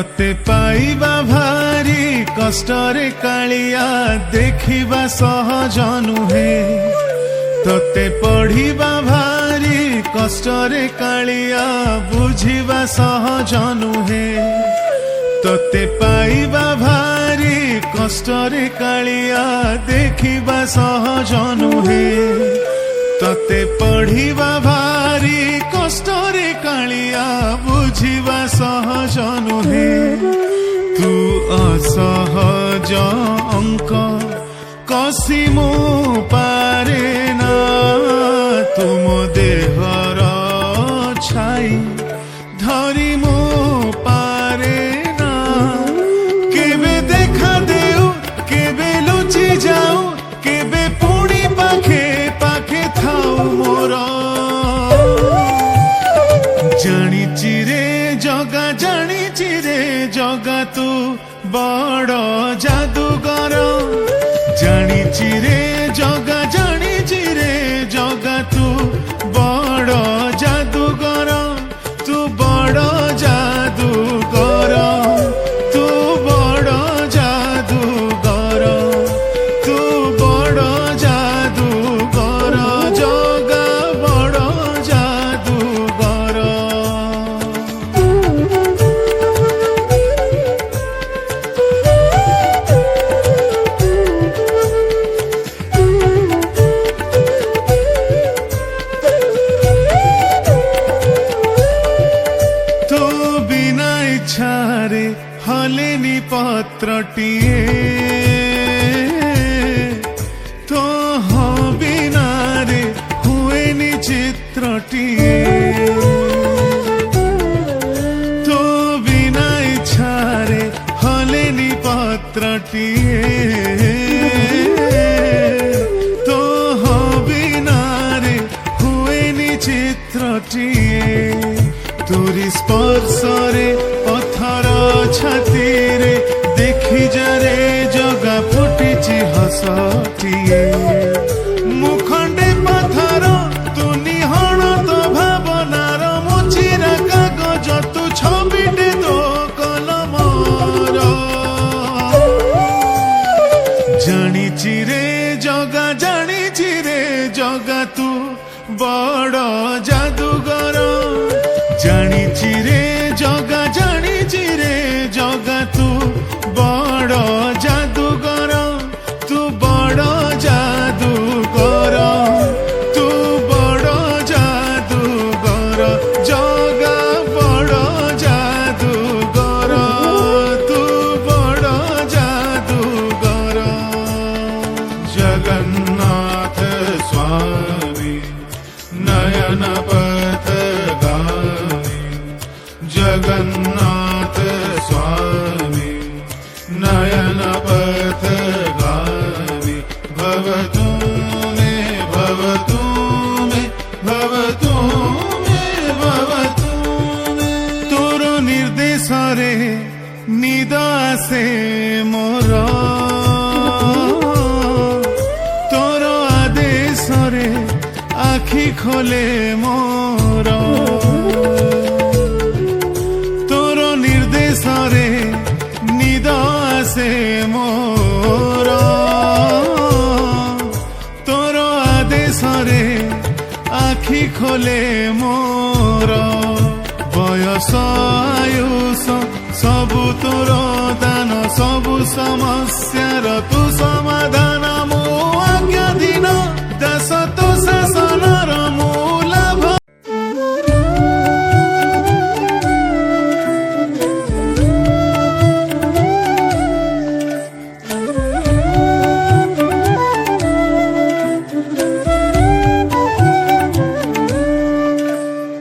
तते पाइबा भारी कष्टरे कालिया देखिबा सहज नुहे तते पढ़िबा भारी कष्टरे कालिया बुझिबा सहज नुहे तते पाइबा भारी कष्टरे कालिया देखिबा सहज नुहे तते पढ़िबा भारी कष्टरे कालिया बुझिबा सहज नुहे तू असहज अंक कसी मु पारे ना तुम देहर छाई धरी मु पारे ना केबे देखा देऊ केबे लुचि जाऊ केबे पुणी पाखे पाखे थाऊ मोर जानिची रे जगा तू बड़ जादूगर जानिची रे जगा तू बड़ जादूगर तू बड़ जादूगर तू बड़ जादूगर तू बड़ जादूगर जगा बड़ जादूगर छारे हलेनी पत्रटिए तो बिना रे हुएनी चित्रटिए तो बिना छारे हलेनी पत्रटिए तो बिना रे हुएनी चित्रटिए तोरी स्पर्शरे पथर छाती रे देखी जरे जगा फुटिची हसटिए मुखंडे पथर तू निहण तो भावनार मुचिरा कागज तू छबिटे तो कलमर जानिची रे जगा तू बड़ जादूगर जानिची रे जगा तू बड़ जादूगर तू बड़ जादूगर तू बड़ जादूगर जगा बड़ जादूगर तू बड़ जादूगर जगन्नाथ स्वामी नयन पथगामी जगन्नाथ स्वामी नयन पथगामी भवतु मे भवतु मे भवतु मे भवतु मे तोर निर्देश रे निद आसे मोर तोर आदेश रे आखि खोले मोर तोर निर्देश रे निद आसे मोर तोर आदेश रे आखि खोले मोर बयस आयुष सबु तोर दान सबु समस्यार तू समाधान मो आज्ञाधीन दास तो शासनर मूल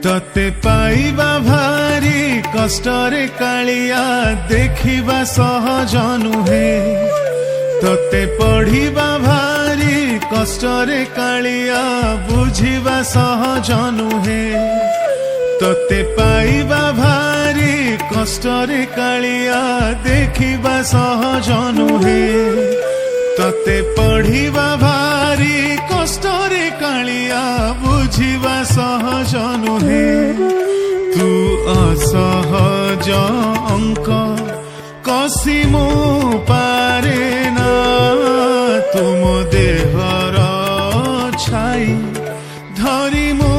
तते पाइबा भारी कष्टरे कालिया देखिबा सहज नुहे तते पढ़िबा भारी कष्टरे कालिया बुझिबा सहज नुहे तते पाइबा भारी कष्टरे कालिया देखिबा सहज नुहे तते पढ़िबा भारी कष्टरे कालिया बुझिबा सहज नुहे तू असहज अंक कसी मु पारे ना तुम देहर छाई धरी मु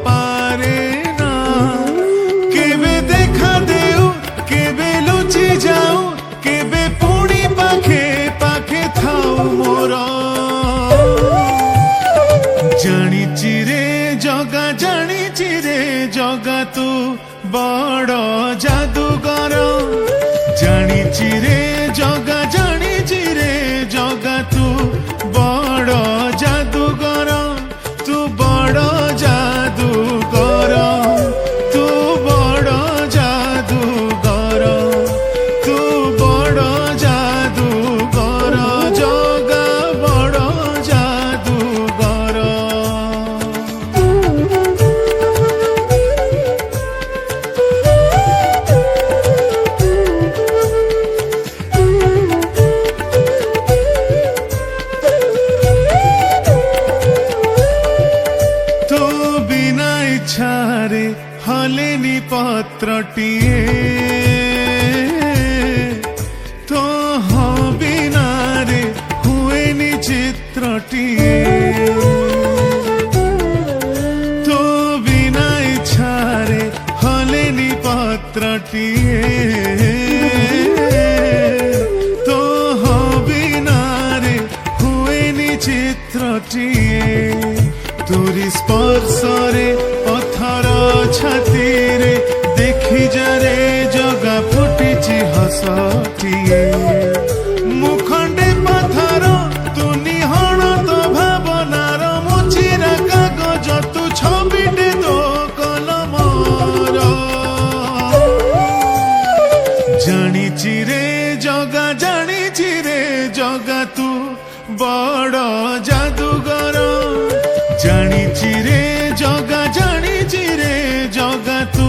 पारे ना केबे देखा देऊ केबे लुचि जाऊ केबे पुणी पाखे पाखे थाऊ मोर जानिची रे जगा जानिची रे जगा तू बड़ जादूगर जानिची रे जगा जानिची रे जगा तू बड़ जादूगर तू बड़ जादूगर तू बड़ जादूगर तू बड़ जादूगर जगा बड़ जादूगर इच्छारे हलेनी पत्रटिए तो बिना रे हुएनी चित्रटिए तो बिना इच्छारे हलेनी पत्रटिए तो बिना रे हुएनी चित्रटिए तोरी स्पर्श रे पथर छाती रे देखी जारे जगा फुटिची हसटिए मुखंडे पथर तू निहण तो भावनार मुचिरा कागज तू छबिटे तो कलमर जानिची रे जगा जानिची रे जगा तू बड़ जादूगर जानिची रे जगा जानिची रे जगा तू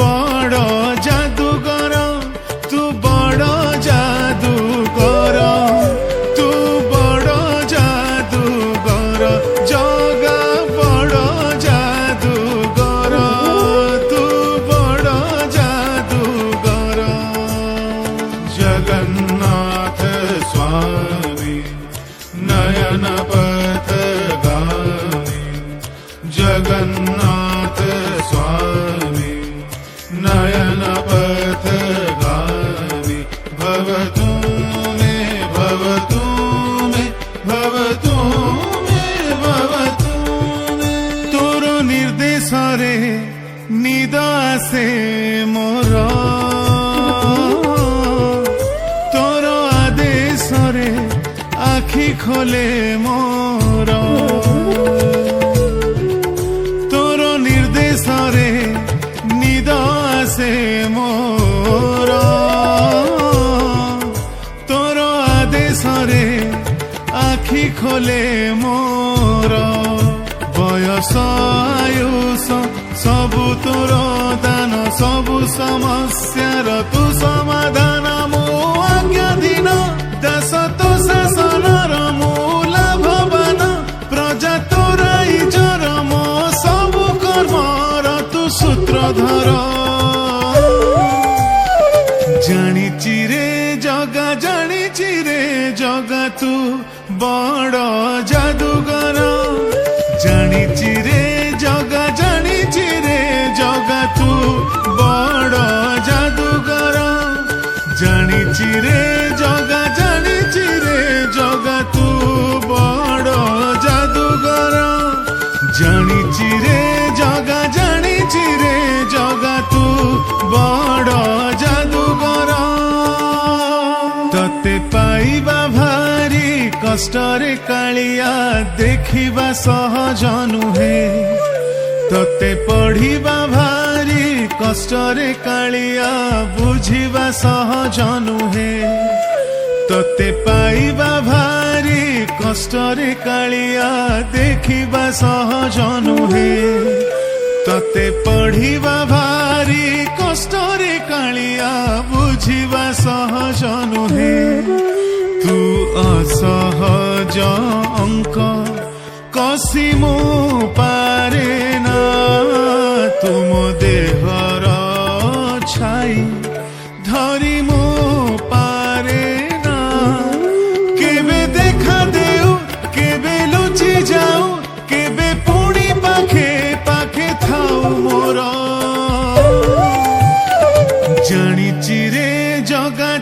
बड़ जादूगर तू बड़ जादूगर तू बड़ जादूगर जगा बड़ जादूगर तू बड़ जादूगर जगन्नाथ स्वामी नयन जगन्नाथ स्वामी नयन पथगामी भवतु मे भवतु मे भवतु मे भवतु मे तोर निर्देश रे निद आसे मोर तोर आदेश रे आखि खोले मोर रे निद आसे मोर तोर आदेश रे आखि खोले मोर बयस आयुष सबु तोर दान सबु समस्यार तू समाधान मो आज्ञाधीन दास तो शासनर मूल भवन प्रजा तोर इजर मो सबु कर्मर तू सूत्रधर जानिची रे जगा जानिची रे जगा तू बड़ जादूगर जानिची रे जगा जानिची रे जगा तू बड़ जादूगर जानिची रे जगा जानिची रे जगा तू बड़ जादूगर जानिची रे जगा जानिची रे जगा तू बड़ जादूगर तते पाइबा भारी कष्टरे कालिया देखिबा सहज नुहे तते पढ़िबा भारी कष्टरे कालिया बुझिबा सहज नुहे तते पाइबा भारी कष्टरे कालिया देखिबा सहज नुहे तते पढ़िबा भारी कष्टरे कालिया बुझिबा सहज नुहे तू असहज अंक कसी मु पारे ना तुम देहर छाई धरी मु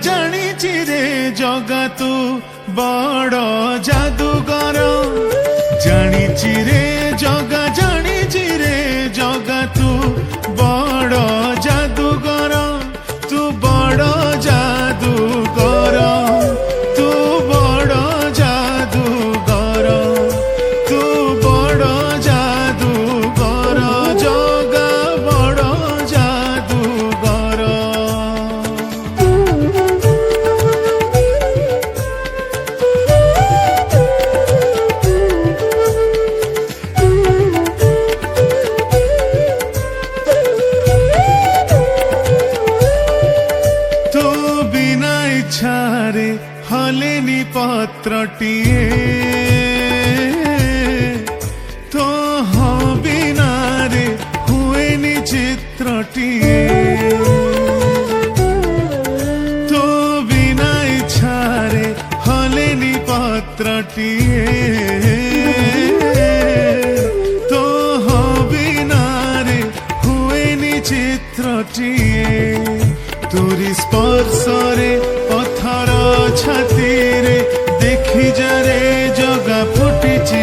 জানিছি রে জগা তু বড় জাদুকর জানিছি রে জগা তু বড় জাদুকর তু বড় জাদুকর তু বড় জাদুকর তু বড় জাদুকর জগা বড় জাদুকর তো বিনা ইচ্ছারে হলেনি পত্রটিয়ে তো বিনারে হুয়েনি চিত্রটিয়ে তো বিনা ইচ্ছারে হলেনি পত্রটিয়ে তো বিনারে হুয়েনি চিত্রটিয়ে তোরি স্পর্শরে পথর ছাতিরে দেখি যারে জগা ফুটিছি